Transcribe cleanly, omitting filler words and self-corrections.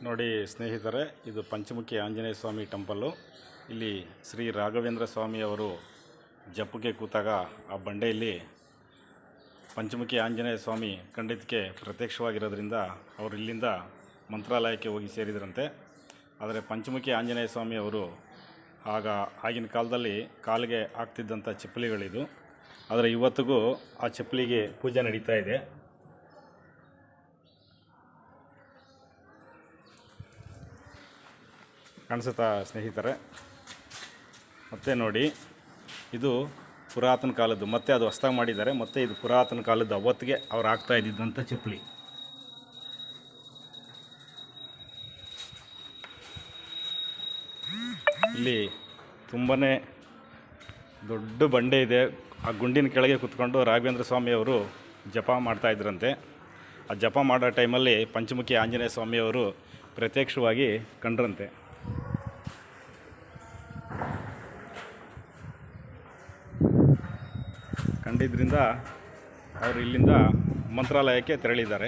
ನೋಡಿ ಸ್ನೇಹಿತರೆ, ಇದು ಪಂಚಮುಖಿ ಆಂಜನೇಯ ಸ್ವಾಮಿ ಟೆಂಪಲ್ಲು. ಇಲ್ಲಿ ಶ್ರೀ ರಾಘವೇಂದ್ರ ಸ್ವಾಮಿಯವರು ಜಪಕ್ಕೆ ಕೂತಾಗ ಆ ಬಂಡೆಯಲ್ಲಿ ಪಂಚಮುಖಿ ಆಂಜನೇಯ ಸ್ವಾಮಿ ಖಂಡಿತಕ್ಕೆ ಪ್ರತ್ಯಕ್ಷವಾಗಿರೋದ್ರಿಂದ ಅವರು ಇಲ್ಲಿಂದ ಮಂತ್ರಾಲಯಕ್ಕೆ ಹೋಗಿ ಸೇರಿದ್ರಂತೆ. ಆದರೆ ಪಂಚಮುಖಿ ಆಂಜನೇಯ ಸ್ವಾಮಿಯವರು ಆಗಿನ ಕಾಲದಲ್ಲಿ ಕಾಲಿಗೆ ಹಾಕ್ತಿದ್ದಂಥ ಚಪ್ಪಲಿಗಳಿದು. ಆದರೆ ಇವತ್ತಿಗೂ ಆ ಚಪ್ಪಲಿಗೆ ಪೂಜೆ ನಡೀತಾ ಇದೆ. ಕಾಣಿಸುತ್ತಾ ಸ್ನೇಹಿತರೆ? ಮತ್ತೆ ನೋಡಿ, ಇದು ಪುರಾತನ ಕಾಲದ್ದು, ಮತ್ತೆ ಅದು ಹೊಸದಾಗಿ ಮಾಡಿದ್ದಾರೆ. ಮತ್ತೆ ಇದು ಪುರಾತನ ಕಾಲದ್ದು, ಅವತ್ತಿಗೆ ಅವ್ರು ಹಾಕ್ತಾ ಇದ್ದಿದ್ದಂಥ ಚಪ್ಪಲಿ. ಇಲ್ಲಿ ತುಂಬಾ ದೊಡ್ಡ ಬಂಡೆ ಇದೆ. ಆ ಗುಂಡಿನ ಕೆಳಗೆ ಕೂತ್ಕೊಂಡು ರಾಘವೇಂದ್ರ ಸ್ವಾಮಿಯವರು ಜಪ ಮಾಡ್ತಾಯಿದ್ರಂತೆ. ಆ ಜಪ ಮಾಡೋ ಟೈಮಲ್ಲಿ ಪಂಚಮುಖಿ ಆಂಜನೇಯ ಸ್ವಾಮಿಯವರು ಪ್ರತ್ಯಕ್ಷವಾಗಿ ಕಂಡ್ರಂತೆ. ಕಂಡಿದ್ದರಿಂದ ಅವರು ಇಲ್ಲಿಂದ ಮಂತ್ರಾಲಯಕ್ಕೆ ತೆರಳಿದ್ದಾರೆ.